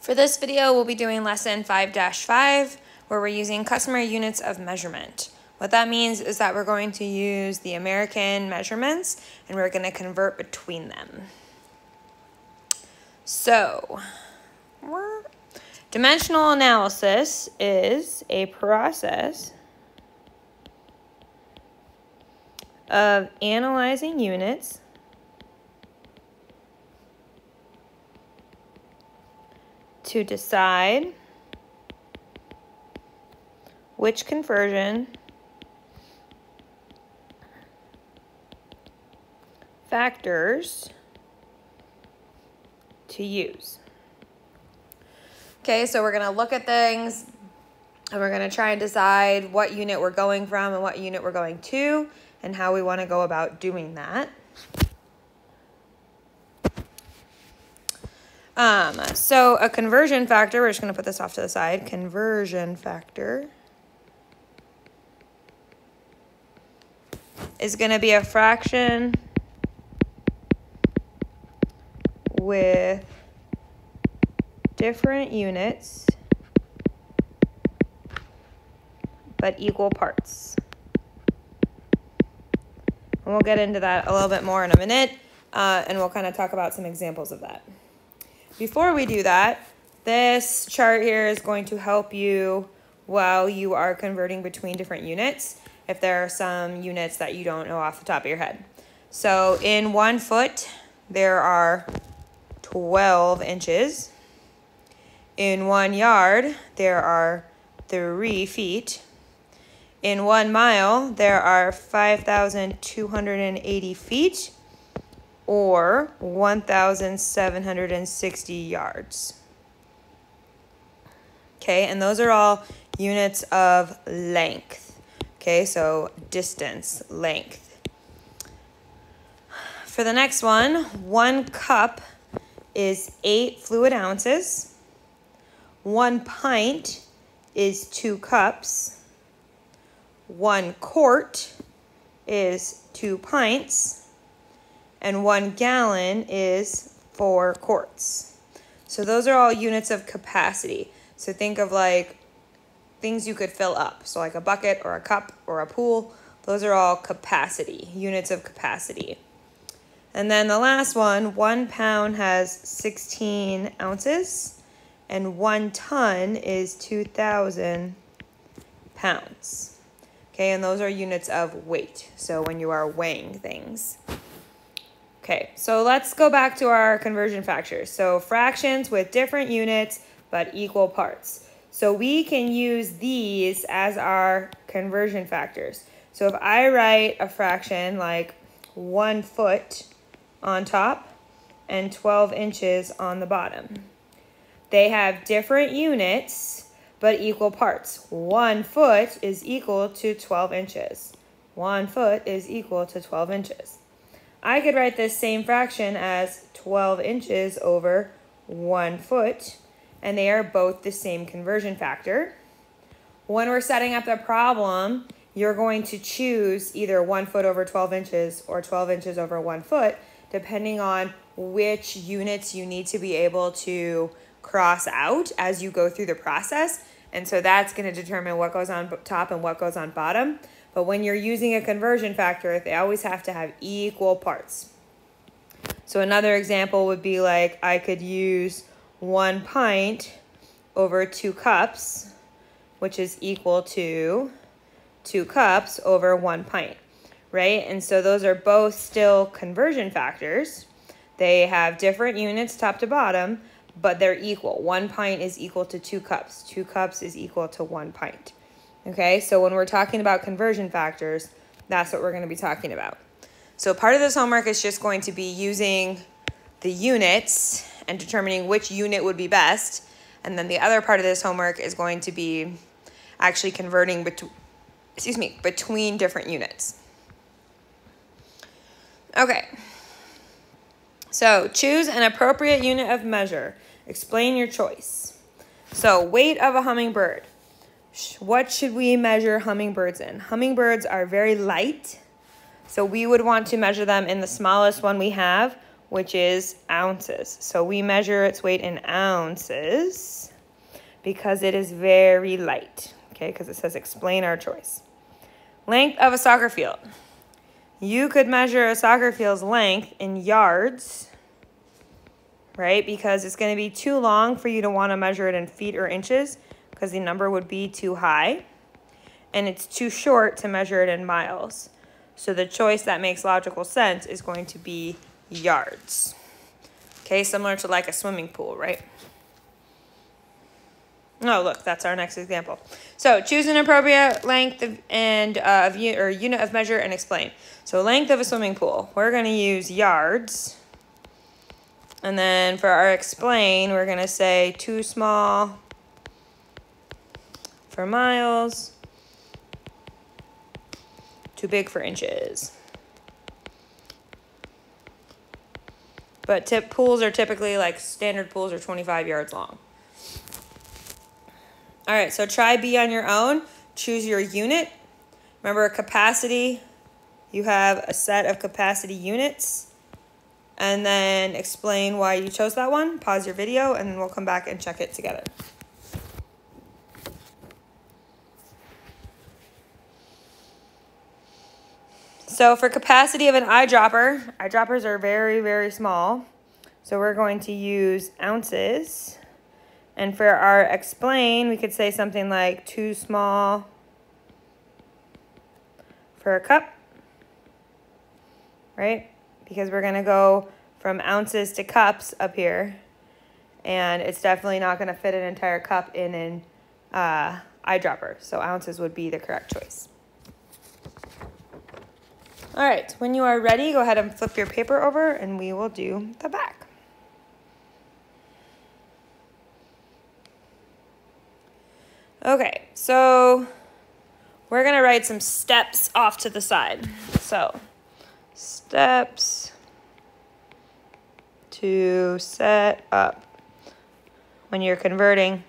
For this video, we'll be doing lesson 5-5, where we're using customary units of measurement. What that means is that we're going to use the American measurements and we're going to convert between them. So, dimensional analysis is a process of analyzing units to decide which conversion factors to use. Okay, so we're going to look at things and we're going to try and decide what unit we're going from and what unit we're going to and how we want to go about doing that. So a conversion factor, we're just going to put this off to the side, conversion factor is going to be a fraction with different units but equal parts. And we'll get into that a little bit more in a minute, and we'll kind of talk about some examples of that. Before we do that, this chart here is going to help you while you are converting between different units, if there are some units that you don't know off the top of your head. So in 1 foot, there are 12 inches. In 1 yard, there are 3 feet. In 1 mile, there are 5,280 feet, or 1,760 yards. Okay, and those are all units of length. Okay, so distance, length. For the next one, 1 cup is 8 fluid ounces. 1 pint is 2 cups. 1 quart is 2 pints. And 1 gallon is 4 quarts. So those are all units of capacity. So think of like things you could fill up. So like a bucket or a cup or a pool. Those are all capacity, units of capacity. And then the last one, 1 pound has 16 ounces. And 1 ton is 2,000 pounds. Okay, and those are units of weight. So when you are weighing things. Okay, so let's go back to our conversion factors. So fractions with different units but equal parts. So we can use these as our conversion factors. So if I write a fraction like 1 foot on top and 12 inches on the bottom, they have different units but equal parts. 1 foot is equal to 12 inches. 1 foot is equal to 12 inches. I could write this same fraction as 12 inches over 1 foot, and they are both the same conversion factor. When we're setting up the problem, you're going to choose either 1 foot over 12 inches or 12 inches over 1 foot, depending on which units you need to be able to cross out as you go through the process. And so that's going to determine what goes on top and what goes on bottom. But when you're using a conversion factor, they always have to have equal parts. So another example would be like I could use 1 pint over 2 cups, which is equal to 2 cups over 1 pint, right? And so those are both still conversion factors. They have different units top to bottom, but they're equal. 1 pint is equal to 2 cups. 2 cups is equal to 1 pint. Okay, so when we're talking about conversion factors, that's what we're going to be talking about. So part of this homework is just going to be using the units and determining which unit would be best. And then the other part of this homework is going to be actually converting between different units. Okay, so choose an appropriate unit of measure. Explain your choice. So weight of a hummingbird. What should we measure hummingbirds in? Hummingbirds are very light, so we would want to measure them in the smallest one we have, which is ounces. So we measure its weight in ounces because it is very light, okay, because it says explain our choice. Length of a soccer field. You could measure a soccer field's length in yards, right, because it's going to be too long for you to want to measure it in feet or inches because the number would be too high, and it's too short to measure it in miles. So the choice that makes logical sense is going to be yards. Okay, similar to like a swimming pool, right? Oh, look, that's our next example. So choose an appropriate length or unit of measure and explain. So length of a swimming pool, we're going to use yards. And then for our explain, we're going to say too small for miles, too big for inches. But pools are typically, like standard pools are 25 yards long. All right, so try B on your own. Choose your unit. Remember, capacity, you have a set of capacity units. And then explain why you chose that one. Pause your video, and then we'll come back and check it together. So for capacity of an eyedroppers are very, very small. So we're going to use ounces. And for our explain, we could say something like too small for a cup, right? Because we're going to go from ounces to cups up here. And it's definitely not going to fit an entire cup in an eyedropper. So ounces would be the correct choice. All right, when you are ready, go ahead and flip your paper over and we will do the back. Okay, so we're gonna write some steps off to the side. So, steps to set up when you're converting.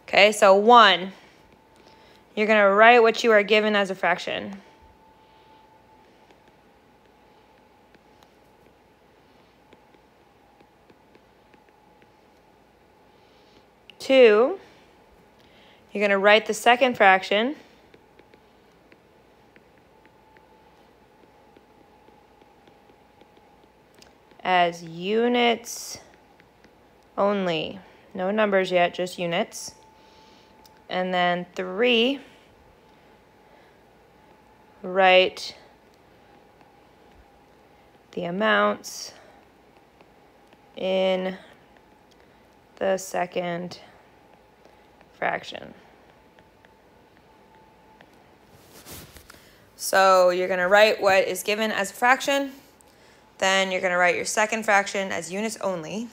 Okay, so 1. You're going to write what you are given as a fraction. 2, you're going to write the second fraction as units only. No numbers yet, just units. And then 3, write the amounts in the second fraction. So you're going to write what is given as a fraction. Then you're going to write your second fraction as units only.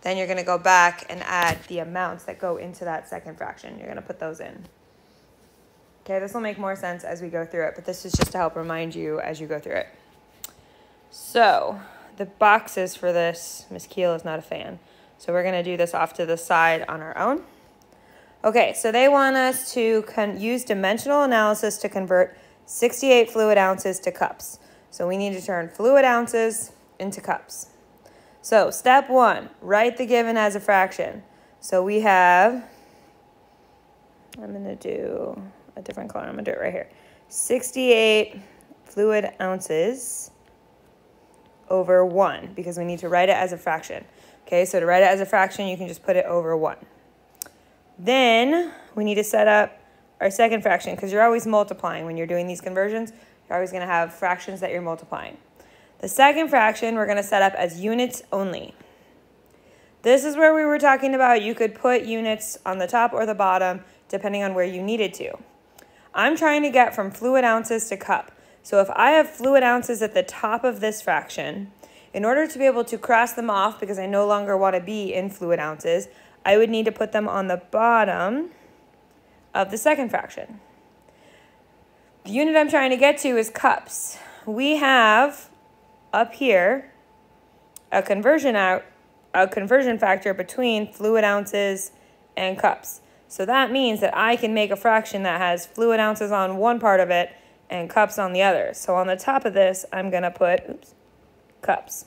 Then you're going to go back and add the amounts that go into that second fraction. You're going to put those in. Okay, this will make more sense as we go through it, but this is just to help remind you as you go through it. So the boxes for this, Miss Keel is not a fan. So we're going to do this off to the side on our own. Okay, so they want us to use dimensional analysis to convert 68 fluid ounces to cups. So we need to turn fluid ounces into cups. So step 1, write the given as a fraction. So we have, I'm going to do a different color. I'm going to do it right here. 68 fluid ounces over 1 because we need to write it as a fraction. Okay, so to write it as a fraction, you can just put it over 1. Then we need to set up our second fraction because you're always multiplying when you're doing these conversions. You're always going to have fractions that you're multiplying. The second fraction we're going to set up as units only. This is where we were talking about you could put units on the top or the bottom depending on where you needed to. I'm trying to get from fluid ounces to cup. So if I have fluid ounces at the top of this fraction, in order to be able to cross them off because I no longer want to be in fluid ounces, I would need to put them on the bottom of the second fraction. The unit I'm trying to get to is cups. We have up here a conversion factor between fluid ounces and cups. So that means that I can make a fraction that has fluid ounces on one part of it and cups on the other. So on the top of this, I'm going to put cups.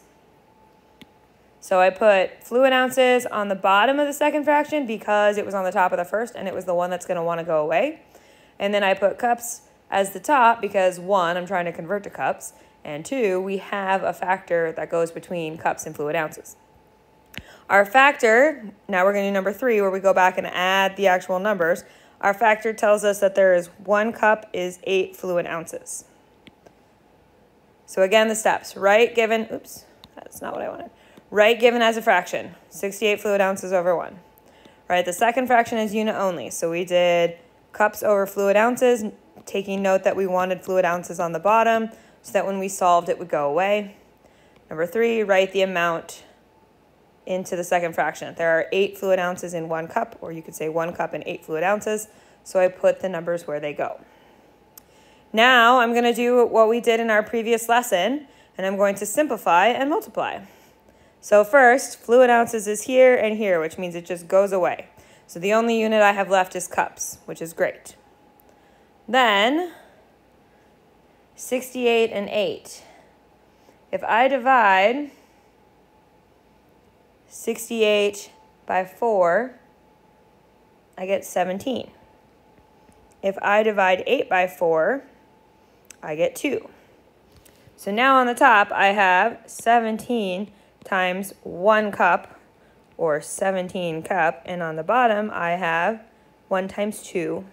So I put fluid ounces on the bottom of the second fraction because it was on the top of the first and it was the one that's going to want to go away. And then I put cups as the top because 1, I'm trying to convert to cups, and 2, we have a factor that goes between cups and fluid ounces. Our factor, now we're going to do number 3 where we go back and add the actual numbers. Our factor tells us that there is 1 cup is 8 fluid ounces. So again, the steps, right given, oops, that's not what I wanted. Right given as a fraction, 68 fluid ounces over 1. Right, the second fraction is unit only. So we did cups over fluid ounces, taking note that we wanted fluid ounces on the bottom so that when we solved it would go away. Number 3, write the amount into the second fraction. There are 8 fluid ounces in 1 cup, or you could say 1 cup and 8 fluid ounces. So I put the numbers where they go. Now I'm going to do what we did in our previous lesson, and I'm going to simplify and multiply. So first, fluid ounces is here and here, which means it just goes away. So the only unit I have left is cups, which is great. Then 68 and 8. If I divide 68 by 4, I get 17. If I divide 8 by 4, I get 2. So now on the top, I have 17 times 1 cup, or 17 cup, and on the bottom, I have 1 times 2.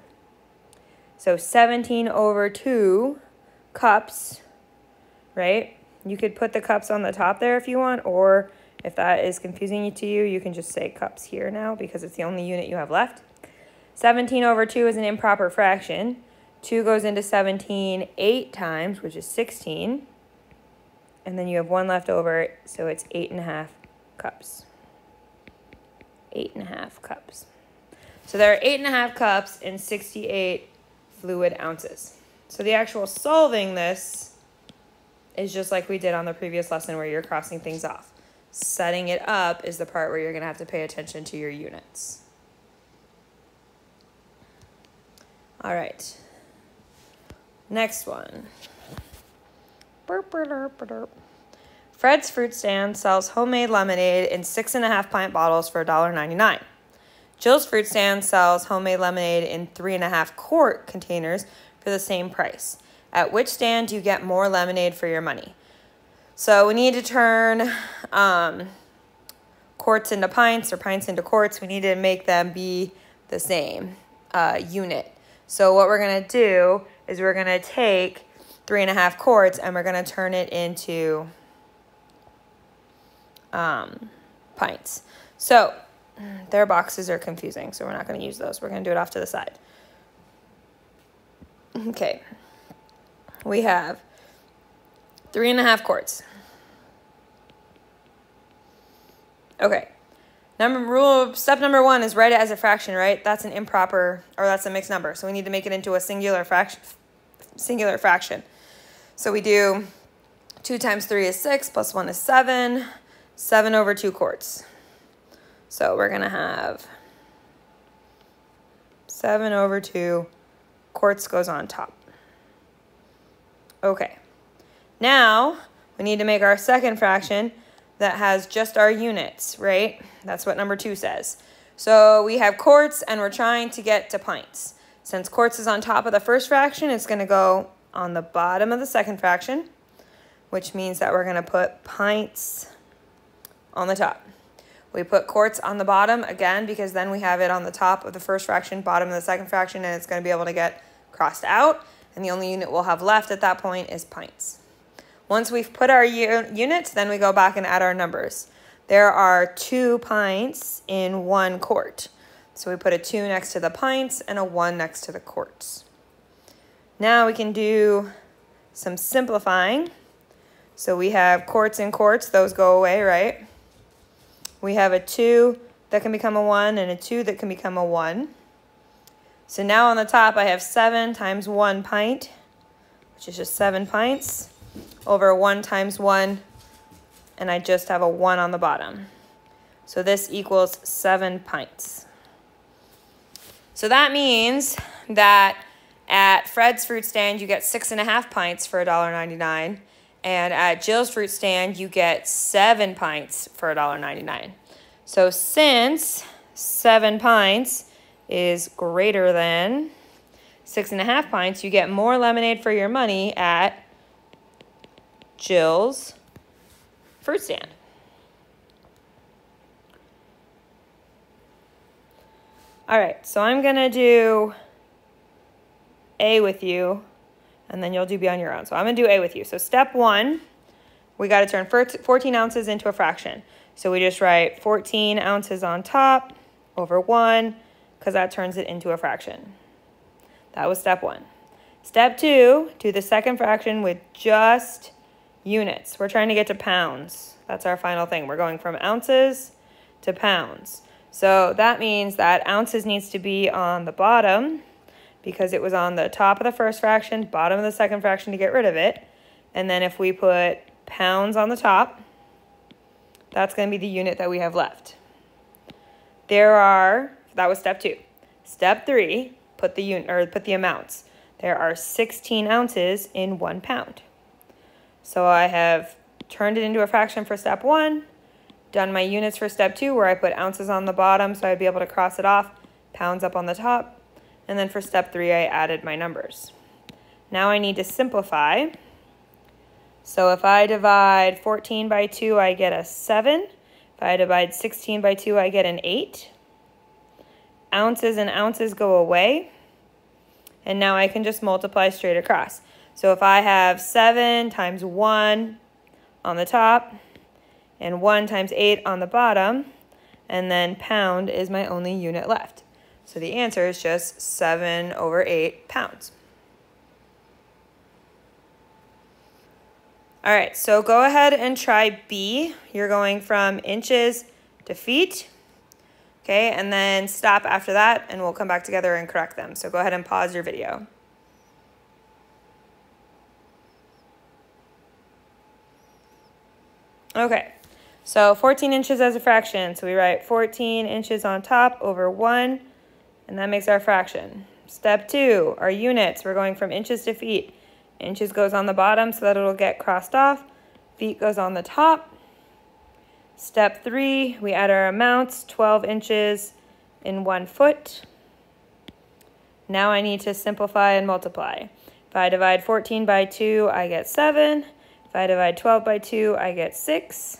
So 17 over 2 cups, right? You could put the cups on the top there if you want, or if that is confusing to you, you can just say cups here now because it's the only unit you have left. 17 over 2 is an improper fraction. 2 goes into 17 8 times, which is 16. And then you have 1 left over, so it's 8.5 cups. 8.5 cups. So there are 8.5 cups and 68 fluid ounces. So the actual solving this is just like we did on the previous lesson where you're crossing things off. Setting it up is the part where you're going to have to pay attention to your units. All right. Next one. Fred's fruit stand sells homemade lemonade in 6.5 pint bottles for $1.99. Jill's fruit stand sells homemade lemonade in 3.5 quart containers for the same price. At which stand do you get more lemonade for your money? So we need to turn quarts into pints or pints into quarts. We need to make them be the same unit. So what we're going to do is we're going to take 3.5 quarts and we're going to turn it into pints. So their boxes are confusing, so we're not going to use those. We're going to do it off to the side. Okay. We have 3.5 quarts. Okay. Step number 1 is write it as a fraction, right? That's an improper, or that's a mixed number. So we need to make it into a singular fraction. So we do 2 times 3 is 6, plus 1 is 7. 7 over 2 quarts. So we're going to have 7 over 2 quarts goes on top. Okay. Now we need to make our second fraction that has just our units, right? That's what number 2 says. So we have quarts and we're trying to get to pints. Since quarts is on top of the first fraction, it's going to go on the bottom of the second fraction, which means that we're going to put pints on the top. We put quarts on the bottom again because then we have it on the top of the first fraction, bottom of the second fraction, and it's going to be able to get crossed out. And the only unit we'll have left at that point is pints. Once we've put our units, then we go back and add our numbers. There are 2 pints in 1 quart. So we put a 2 next to the pints and a 1 next to the quarts. Now we can do some simplifying. So we have quarts and quarts. Those go away, right? We have a 2 that can become a 1 and a 2 that can become a 1. So now on the top I have 7 times 1 pint, which is just 7 pints, over 1 times 1, and I just have a 1 on the bottom. So this equals 7 pints. So that means that At Fred's fruit stand, you get 6.5 pints for $1.99. And at Jill's fruit stand, you get 7 pints for $1.99. So since 7 pints is greater than 6.5 pints, you get more lemonade for your money at Jill's fruit stand. All right, so I'm gonna do A with you, and then you'll do B on your own. So I'm gonna do A with you. So step 1, we gotta turn 14 ounces into a fraction. So we just write 14 ounces on top over 1, because that turns it into a fraction. That was step 1. Step 2, do the second fraction with just units. We're trying to get to pounds. That's our final thing. We're going from ounces to pounds. So that means that ounces needs to be on the bottom because it was on the top of the first fraction, bottom of the second fraction to get rid of it. And then if we put pounds on the top, that's going to be the unit that we have left. That was step 2. Step 3, put the amounts. There are 16 ounces in 1 pound. So I have turned it into a fraction for step 1, done my units for step 2 where I put ounces on the bottom so I'd be able to cross it off, pounds up on the top, and then for step 3 I added my numbers. Now I need to simplify. So if I divide 14 by 2, I get a 7. If I divide 16 by 2, I get an 8. Ounces and ounces go away. And now I can just multiply straight across. So if I have 7 times 1 on the top and 1 times 8 on the bottom, and then pound is my only unit left. So the answer is just 7 over 8 pounds. All right, so go ahead and try B. You're going from inches to feet. Okay, and then stop after that, and we'll come back together and correct them. So go ahead and pause your video. Okay, so 14 inches as a fraction. So we write 14 inches on top over 1, and that makes our fraction. Step 2, our units. We're going from inches to feet. Inches goes on the bottom so that it'll get crossed off. Feet goes on the top. Step 3, we add our amounts, 12 inches in 1 foot. Now I need to simplify and multiply. If I divide 14 by 2, I get 7. If I divide 12 by 2, I get 6.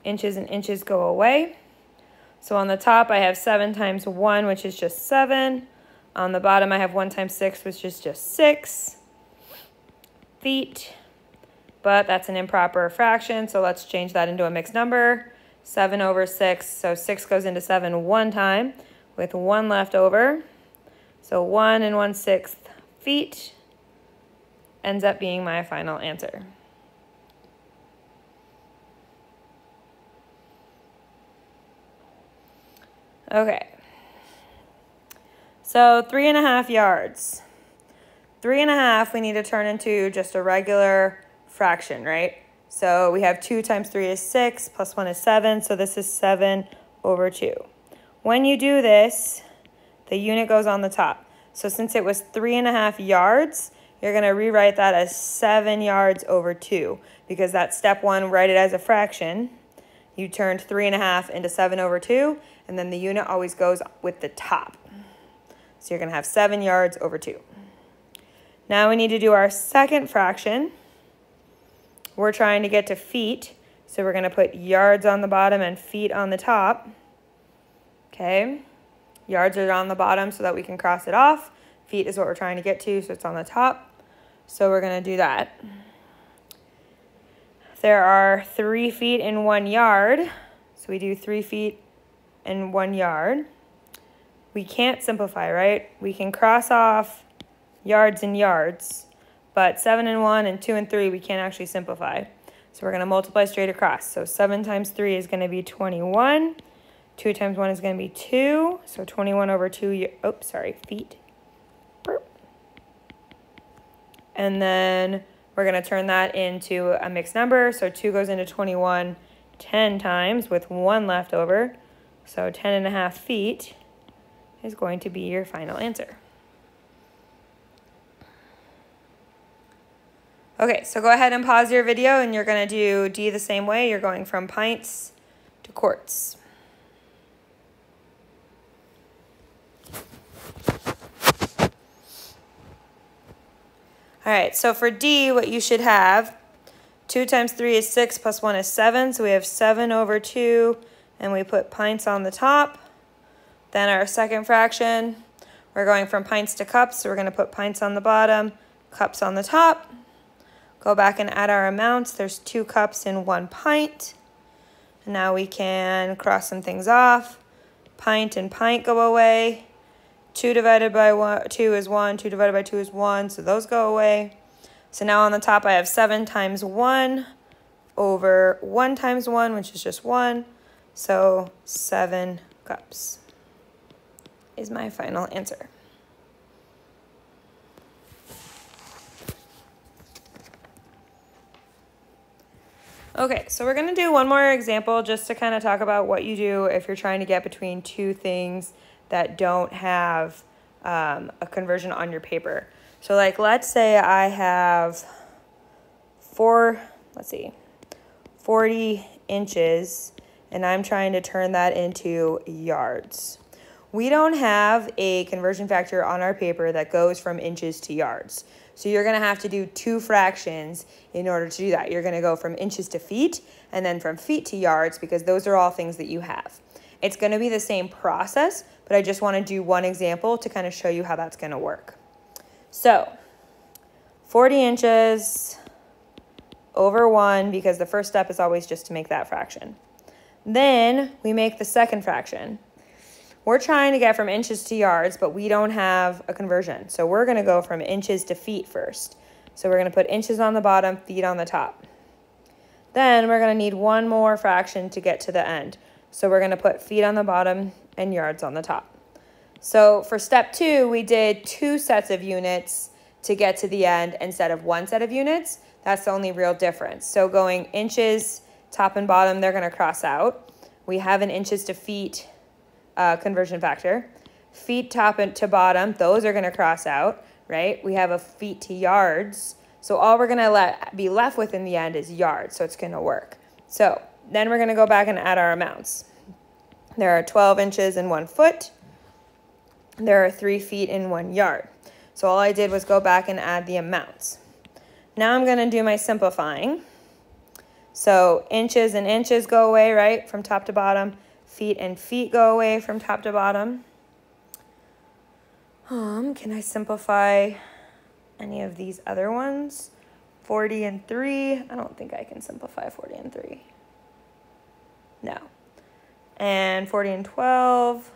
Inches and inches go away. So on the top, I have 7 times 1, which is just 7. On the bottom, I have 1 times 6, which is just 6. Feet. But that's an improper fraction, so let's change that into a mixed number. 7 over 6, so 6 goes into 7 one time with 1 left over. So 1 1/6 feet ends up being my final answer. Okay, so 3.5 yards. 3.5 we need to turn into just a regular fraction, right? So we have 2 times 3 is 6, plus 1 is 7, so this is 7 over 2. When you do this, the unit goes on the top. So since it was 3.5 yards, you're going to rewrite that as 7 yards over 2, because that's step 1, write it as a fraction. You turned 3.5 into 7 over 2, and then the unit always goes with the top. So you're going to have 7 yards over 2. Now we need to do our second fraction. We're trying to get to feet, so we're going to put yards on the bottom and feet on the top. Okay, yards are on the bottom so that we can cross it off. Feet is what we're trying to get to, so it's on the top. So we're going to do that. There are 3 feet in 1 yard, so we do 3 feet in 1 yard. We can't simplify, right? We can cross off yards and yards, but 7 and 1 and 2 and 3 we can't actually simplify. So we're going to multiply straight across. So 7 times 3 is going to be 21. 2 times 1 is going to be 2. So 21 over 2, feet. Burp. And then we're going to turn that into a mixed number. So 2 goes into 21 10 times with 1 left over. So 10.5 feet is going to be your final answer. Okay, so go ahead and pause your video and you're gonna do D the same way. You're going from pints to quarts. All right, so for D, what you should have, 2 times 3 is 6, plus 1 is 7. So we have 7 over 2, and we put pints on the top. Then our second fraction, we're going from pints to cups, so we're going to put pints on the bottom, cups on the top. Go back and add our amounts. There's 2 cups and 1 pint. And now we can cross some things off. Pint and pint go away. 2 divided by 2 is 1. 2 divided by 2 is 1, so those go away. So now on the top I have 7 times 1 over 1 times 1, which is just 1. So 7 cups is my final answer. Okay, so we're going to do one more example just to kind of talk about what you do if you're trying to get between two things that don't have a conversion on your paper. So like, let's say I have 40 inches and I'm trying to turn that into yards. We don't have a conversion factor on our paper that goes from inches to yards. So you're gonna have to do 2 fractions in order to do that. You're gonna go from inches to feet and then from feet to yards because those are all things that you have. It's gonna be the same process, but I just wanna do one example to kind of show you how that's gonna work. So 40 inches over 1, because the first step is always just to make that fraction. Then we make the second fraction. We're trying to get from inches to yards, but we don't have a conversion. So we're gonna go from inches to feet first. So we're gonna put inches on the bottom, feet on the top. Then we're gonna need one more fraction to get to the end. So we're gonna put feet on the bottom and yards on the top. So for step 2, we did 2 sets of units to get to the end instead of 1 set of units. That's the only real difference. So going inches, top and bottom, they're gonna cross out. We have an inches to feet conversion factor. Feet top and to bottom, those are gonna cross out, right? We have a feet to yards. So all we're gonna be left with in the end is yards, so it's gonna work. So then we're gonna go back and add our amounts. There are 12 inches in 1 foot. There are 3 feet in 1 yard. So all I did was go back and add the amounts. Now I'm gonna do my simplifying. So inches and inches go away, right, from top to bottom. Feet and feet go away from top to bottom. Can I simplify any of these other ones? 40 and 3. I don't think I can simplify 40 and 3. No. And 40 and 12.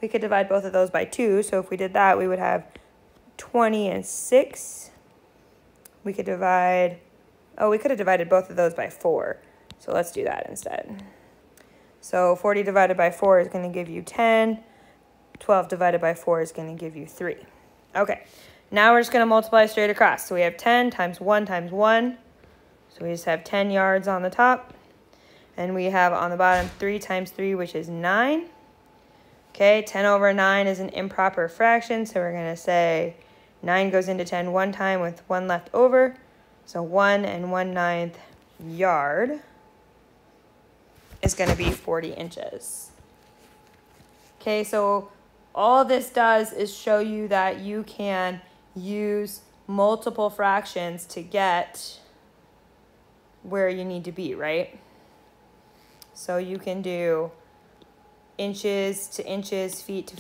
We could divide both of those by 2. So if we did that, we would have 20 and 6. We could divide, we could have divided both of those by 4. So let's do that instead. So 40 divided by 4 is going to give you 10. 12 divided by 4 is going to give you 3. Okay, now we're just going to multiply straight across. So we have 10 times 1 times 1. So we just have 10 yards on the top. And we have on the bottom 3 times 3, which is 9. Okay, 10 over 9 is an improper fraction. So we're going to say 9 goes into 10 one time with 1 left over. So 1 1/9 yard is going to be 40 inches. Okay, so all this does is show you that you can use multiple fractions to get where you need to be, right? So you can do inches to inches, feet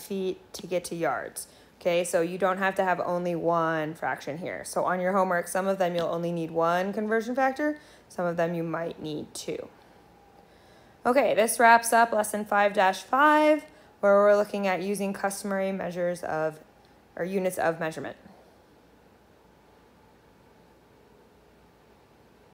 to get to yards. Okay, so you don't have to have only one fraction here. So on your homework, some of them you'll only need 1 conversion factor. Some of them you might need 2. Okay, this wraps up lesson 5-5, where we're looking at using customary measures of, or units of measurement.